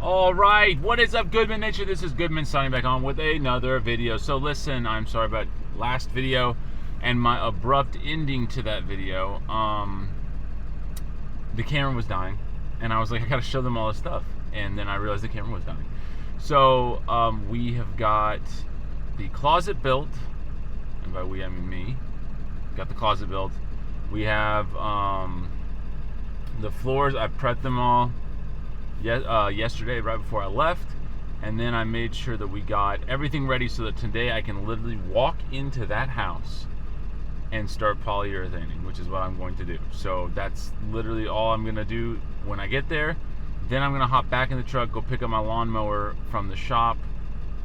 All right, what is up, Goodman Nation? This is Goodman signing back on with another video. So listen, I'm sorry about last video and my abrupt ending to that video. The camera was dying, and I was like, I gotta show them all this stuff. And then I realized the camera was dying. So we have got the closet built, and by we I mean me. Got the closet built. We have the floors. I prepped them all yesterday right before I left, and then I made sure that we got everything ready so that today I can literally walk into that house and start polyurethaning, which is what I'm going to do. So that's literally all I'm gonna do when I get there. Then I'm gonna hop back in the truck, go pick up my lawnmower from the shop.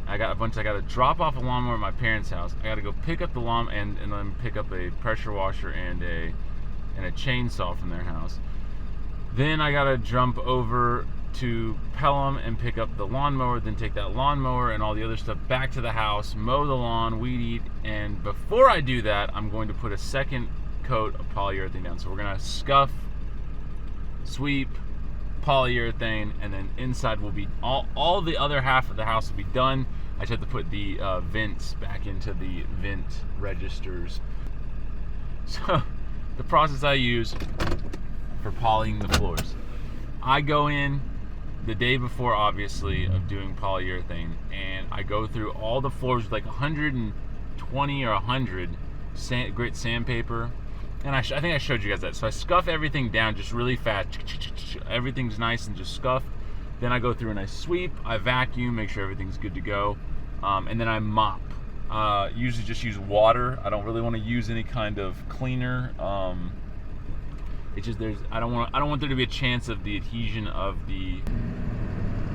I gotta drop off a lawnmower at my parents' house. I gotta go pick up the lawn and then pick up a pressure washer and a chainsaw from their house. Then I gotta jump over to Pelham and pick up the lawnmower, then take that lawnmower and all the other stuff back to the house, mow the lawn, weed eat, and before I do that, I'm going to put a second coat of polyurethane down. So we're gonna scuff, sweep, polyurethane, and then inside will be all the other half of the house will be done. I just have to put the vents back into the vent registers. So the process I use for polying the floors, I go in the day before, obviously, of doing polyurethane, and I go through all the floors with like 120 or 100 grit sandpaper, and I think I showed you guys that. So I scuff everything down just really fast. Everything's nice and just scuffed. Then I go through and I sweep, I vacuum, make sure everything's good to go, and then I mop. Usually just use water. I don't really want to use any kind of cleaner. It's just I don't want there to be a chance of the adhesion of the.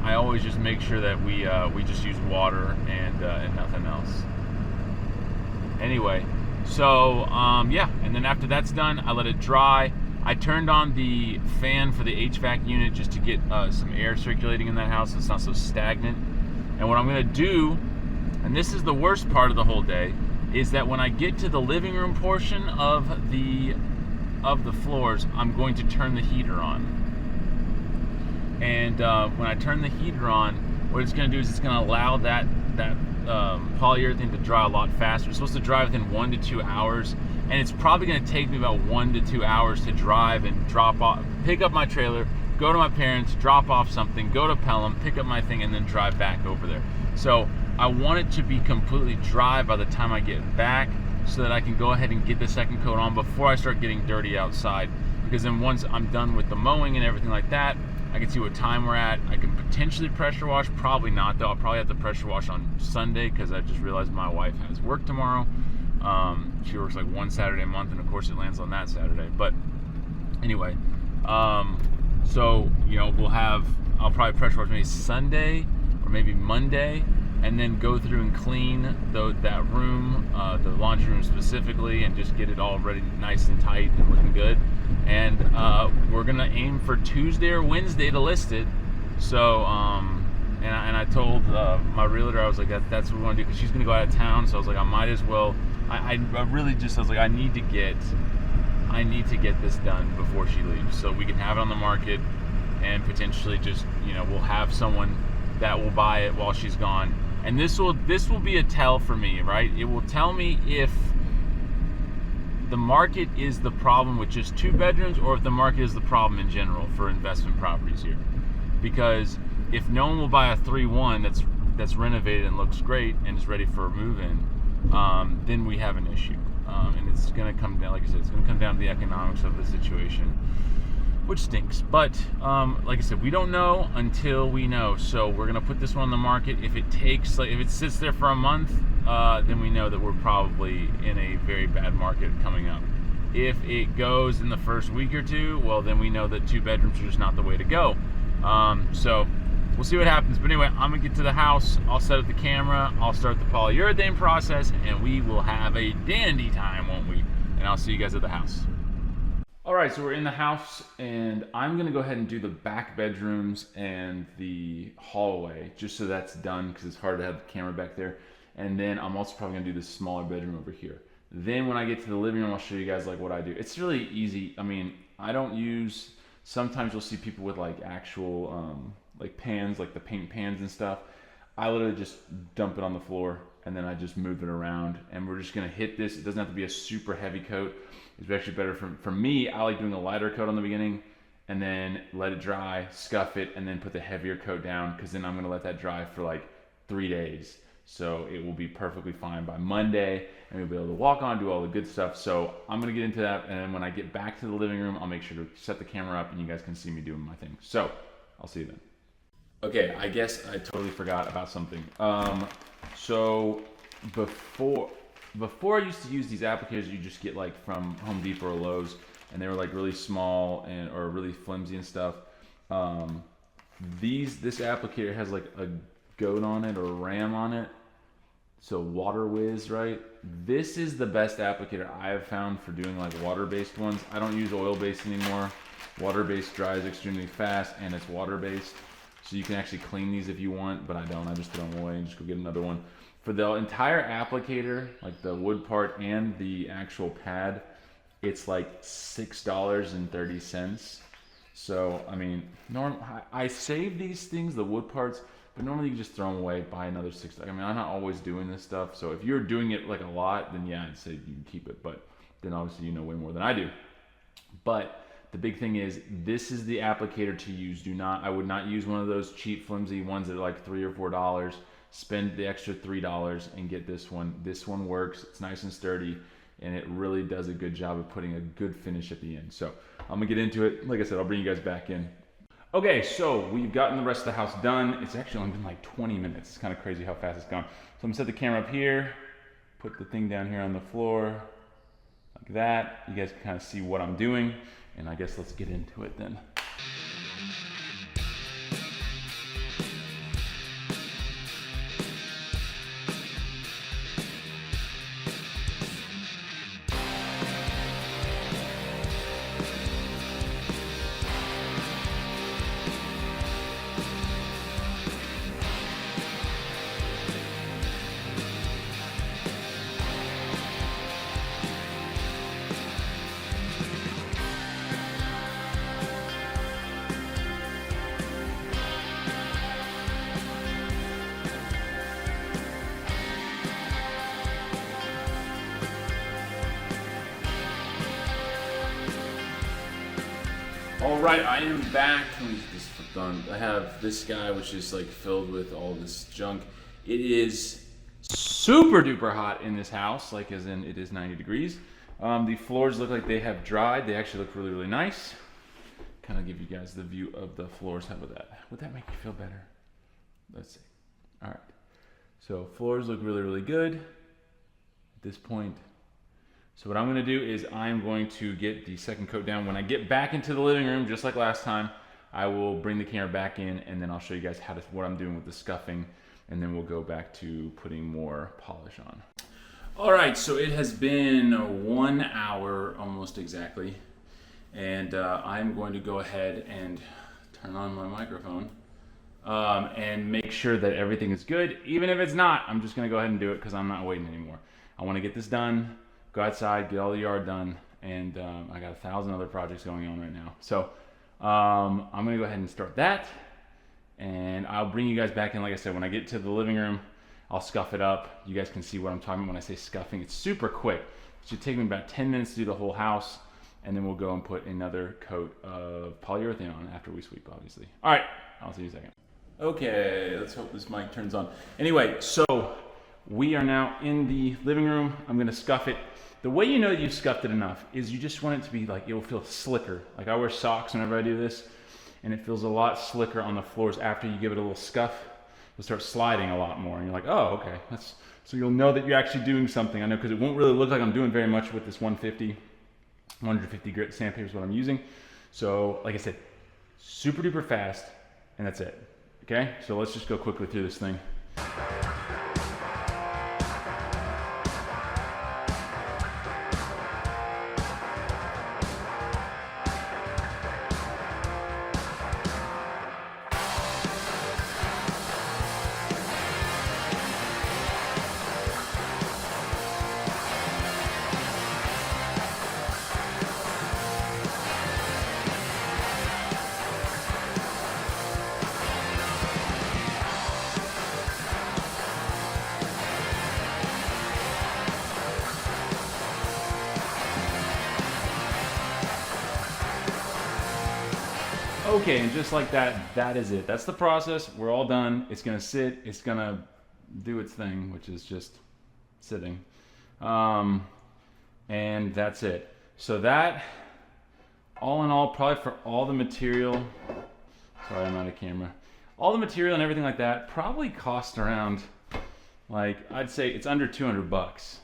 I always just make sure that we just use water and nothing else. Anyway, so yeah, and then after that's done, I let it dry. I turned on the fan for the HVAC unit just to get some air circulating in that house so it's not so stagnant. And what I'm gonna do, and this is the worst part of the whole day, is that when I get to the living room portion of the floors, I'm going to turn the heater on. And when I turn the heater on, what it's going to do is it's going to allow that polyurethane to dry a lot faster. It's supposed to dry within 1 to 2 hours, and it's probably going to take me about 1 to 2 hours to drive and drop off, pick up my trailer, go to my parents, drop off something, go to Pelham, pick up my thing, and then drive back over there. So I want it to be completely dry by the time I get back, so that I can go ahead and get the second coat on before I start getting dirty outside. Because then once I'm done with the mowing and everything like that, I can see what time we're at. I can potentially pressure wash, probably not though. I'll probably have to pressure wash on Sunday because I just realized my wife has work tomorrow. She works like one Saturday a month, and of course it lands on that Saturday. But anyway, so I'll probably pressure wash maybe Sunday or maybe Monday, and then go through and clean that room, the laundry room specifically, and just get it all ready, nice and tight and looking good. And we're gonna aim for Tuesday or Wednesday to list it. So, and I told my realtor, I was like, that's what we want to do, because she's gonna go out of town. So I was like, I might as well. I really just, I was like, I need to get this done before she leaves, so we can have it on the market, and potentially just, we'll have someone that will buy it while she's gone. And this will be a tell for me, right? It will tell me if the market is the problem with just 2 bedrooms, or if the market is the problem in general for investment properties here. Because if no one will buy a 3-1 that's renovated and looks great and is ready for a move-in, then we have an issue. And it's going to come down, like I said, it's going to come down to the economics of the situation, which stinks. But like I said, we don't know until we know. So we're gonna put this one on the market. If it sits there for a month, then we know that we're probably in a very bad market coming up. If it goes in the first week or two, well, then we know that 2 bedrooms are just not the way to go. So we'll see what happens. But anyway, I'm gonna get to the house. I'll set up the camera. I'll start the polyurethane process, and we will have a dandy time, won't we? And I'll see you guys at the house. All right, so we're in the house, and I'm gonna go ahead and do the back bedrooms and the hallway, just so that's done, because it's hard to have the camera back there. And then I'm also probably gonna do the smaller bedroom over here. Then when I get to the living room, I'll show you guys like what I do. It's really easy. I mean, I don't use, sometimes you'll see people with like actual like pans, like the paint pans and stuff. I literally just dump it on the floor and then I just move it around, and we're just gonna hit this. It doesn't have to be a super heavy coat. It's actually better for me. I like doing a lighter coat on the beginning and then let it dry, scuff it, and then put the heavier coat down, because then I'm gonna let that dry for like 3 days. So it will be perfectly fine by Monday, and we'll be able to walk on, do all the good stuff. So I'm gonna get into that, and then when I get back to the living room, I'll make sure to set the camera up and you guys can see me doing my thing. So I'll see you then. Okay, I guess I totally forgot about something. So before I used to use these applicators you just get like from Home Depot or Lowe's, and they were like really small and or really flimsy and stuff. This applicator has like a goat on it or a ram on it, so Water Whiz, right? This is the best applicator I have found for doing like water-based ones. I don't use oil-based anymore. Water-based dries extremely fast, and it's water-based, so you can actually clean these if you want, but I don't. I just throw them away and just go get another one. For the entire applicator, like the wood part and the actual pad, it's like $6.30. So I mean, I save these things, the wood parts, but normally you just throw them away, buy another $6. I mean, I'm not always doing this stuff, so if you're doing it like a lot, then yeah, I'd say you can keep it, but then obviously you know way more than I do. But the big thing is, this is the applicator to use. I would not use one of those cheap flimsy ones that are like $3 or $4. Spend the extra $3 and get this one. This one works, it's nice and sturdy, and it really does a good job of putting a good finish at the end. So I'm gonna get into it. Like I said, I'll bring you guys back in. Okay, so we've gotten the rest of the house done. It's actually only been like 20 minutes. It's kind of crazy how fast it's gone. So I'm gonna set the camera up here, put the thing down here on the floor, like that. You guys can kind of see what I'm doing, and I guess let's get into it then. All right, I am back. Let me get this flipped on. I have this guy, which is like filled with all this junk. It is super duper hot in this house, like as in it is 90 degrees. The floors look like they have dried. They actually look really, really nice. Kind of give you guys the view of the floors. How about that? Would that make you feel better? Let's see. All right. So floors look really, really good at this point. So what I'm gonna do is I'm going to get the second coat down. When I get back into the living room, just like last time, I will bring the camera back in, and then I'll show you guys what I'm doing with the scuffing, and then we'll go back to putting more polish on. All right, so it has been 1 hour almost exactly, and I'm going to go ahead and turn on my microphone and make sure that everything is good. Even if it's not, I'm just gonna go ahead and do it because I'm not waiting anymore. I wanna get this done, go outside, get all the yard done, and I got 1,000 other projects going on right now. So I'm gonna go ahead and start that, and I'll bring you guys back in. Like I said, when I get to the living room, I'll scuff it up. You guys can see what I'm talking about when I say scuffing. It's super quick. It should take me about 10 minutes to do the whole house, and then we'll go and put another coat of polyurethane on after we sweep, obviously. All right, I'll see you in a second. Okay, let's hope this mic turns on. Anyway, so we are now in the living room. I'm gonna scuff it. The way you know that you've scuffed it enough is you just want it to be like, it'll feel slicker. Like I wear socks whenever I do this, and it feels a lot slicker on the floors after you give it a little scuff. It'll start sliding a lot more, and you're like, oh, okay. So you'll know that you're actually doing something. I know, because it won't really look like I'm doing very much with this 150 grit sandpaper is what I'm using. So like I said, super duper fast, and that's it. Okay, so let's just go quickly through this thing. Okay, and just like that, that is it. That's the process. We're all done. It's gonna sit. It's gonna do its thing, which is just sitting. And that's it. So that, all in all, probably for all the material, sorry, I'm out of camera. All the material and everything like that probably cost around, like, I'd say it's under 200 bucks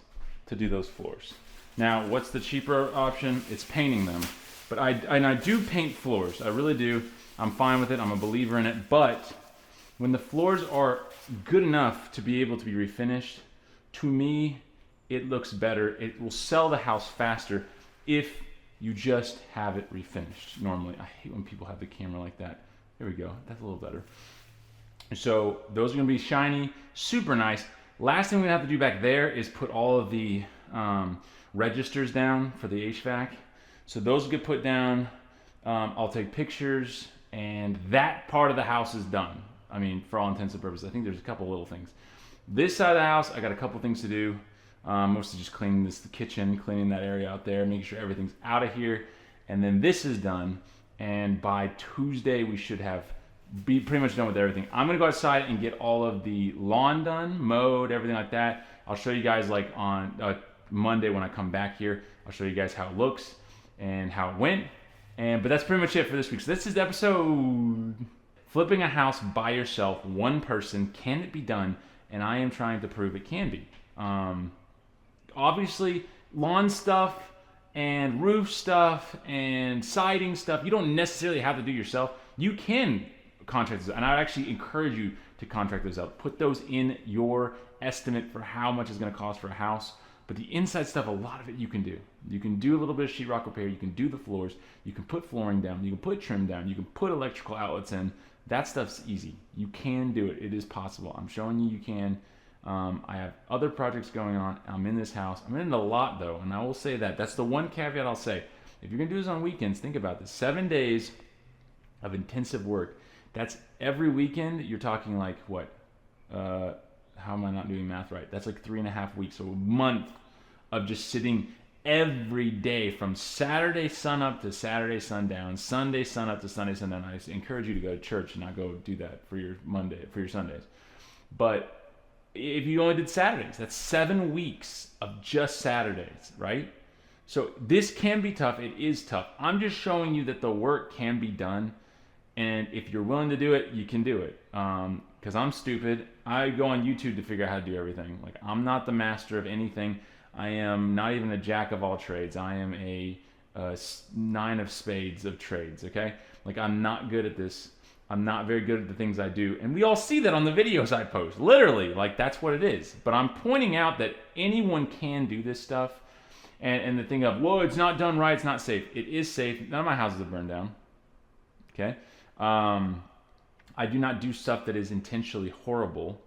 to do those floors. Now, what's the cheaper option? It's painting them. But I do paint floors. I really do. I'm fine with it. I'm a believer in it. But when the floors are good enough to be able to be refinished, to me, it looks better. It will sell the house faster if you just have it refinished. Normally, I hate when people have the camera like that. There we go. That's a little better. So those are going to be shiny, super nice. Last thing we have to do back there is put all of the registers down for the HVAC. So those will get put down. I'll take pictures, and that part of the house is done. I mean, for all intents and purposes. I think there's a couple little things. This side of the house, I got a couple things to do. Mostly just cleaning the kitchen, cleaning that area out there, making sure everything's out of here. And then this is done. And by Tuesday, we should be pretty much done with everything. I'm gonna go outside and get all of the lawn done, mowed, everything like that. I'll show you guys like on Monday when I come back here. I'll show you guys how it looks and how it went. But that's pretty much it for this week. So this is the episode. Flipping a house by yourself, one person, can it be done? And I am trying to prove it can be. Obviously, lawn stuff and roof stuff and siding stuff, you don't necessarily have to do yourself. You can contract those, and I would actually encourage you to contract those out. Put those in your estimate for how much it's going to cost for a house. But the inside stuff, a lot of it you can do. You can do a little bit of sheetrock repair. You can do the floors. You can put flooring down. You can put trim down. You can put electrical outlets in. That stuff's easy. You can do it. It is possible. I'm showing you can. I have other projects going on. I'm in this house. I'm in it a lot, though, and I will say that. That's the one caveat I'll say. If you're going to do this on weekends, think about this. 7 days of intensive work. That's every weekend. You're talking like, what? How am I not doing math right? That's like 3.5 weeks, so a month of just sitting every day from Saturday sun up to Saturday sundown, Sunday sun up to Sunday sundown. I encourage you to go to church and not go do that for your Sundays. But if you only did Saturdays, that's 7 weeks of just Saturdays, right? So this can be tough. It is tough. I'm just showing you that the work can be done. And if you're willing to do it, you can do it. Because I'm stupid. I go on YouTube to figure out how to do everything. Like, I'm not the master of anything. I am not even a jack of all trades. I am a 9 of spades of trades, okay? Like, I'm not good at this. I'm not very good at the things I do. And we all see that on the videos I post. Literally, like, that's what it is. But I'm pointing out that anyone can do this stuff. And the thing of, whoa, it's not done right, it's not safe. It is safe. None of my houses have burned down, okay? I do not do stuff that is intentionally horrible.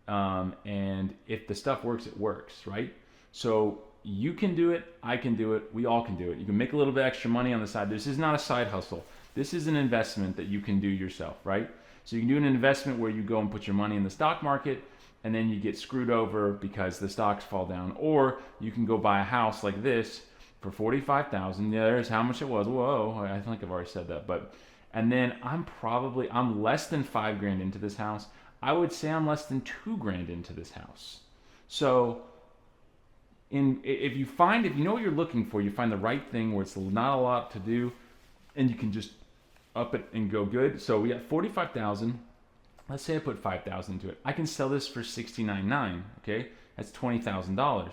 And if the stuff works, it works, right? So you can do it, I can do it, we all can do it. You can make a little bit extra money on the side. This is not a side hustle. This is an investment that you can do yourself, right? So you can do an investment where you go and put your money in the stock market and then you get screwed over because the stocks fall down. Or you can go buy a house like this for $45,000. There's how much it was. Whoa, I think I've already said that. And then I'm less than $5,000 into this house. I would say I'm less than $2,000 into this house. So if you know what you're looking for, you find the right thing where it's not a lot to do, and you can just up it and go good. So we got $45,000. Let's say I put $5,000 into it. I can sell this for $69,900. Okay, that's $20,000.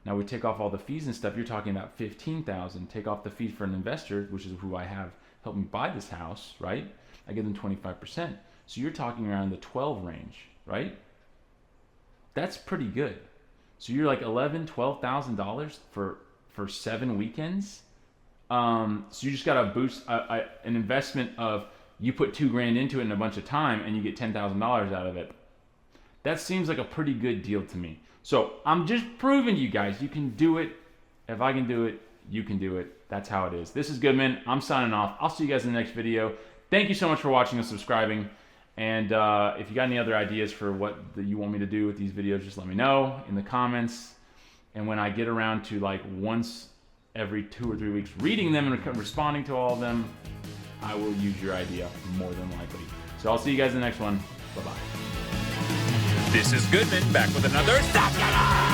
Now we take off all the fees and stuff. You're talking about $15,000. Take off the fee for an investor, which is who I have help me buy this house, right? I give them 25%. So you're talking around the 12 range, right? That's pretty good. So you're like $11,000-$12,000 for 7 weekends. So you just got to boost an investment of, you put $2,000 into it in a bunch of time and you get $10,000 out of it. That seems like a pretty good deal to me. So I'm just proving to you guys, you can do it. If I can do it, you can do it. That's how it is. This is Goodman. I'm signing off. I'll see you guys in the next video. Thank you so much for watching and subscribing. And if you got any other ideas for what you want me to do with these videos, just let me know in the comments. And when I get around to like once every 2 or 3 weeks reading them and responding to all of them, I will use your idea more than likely. So I'll see you guys in the next one. Bye-bye. This is Goodman, back with another Stop Getter!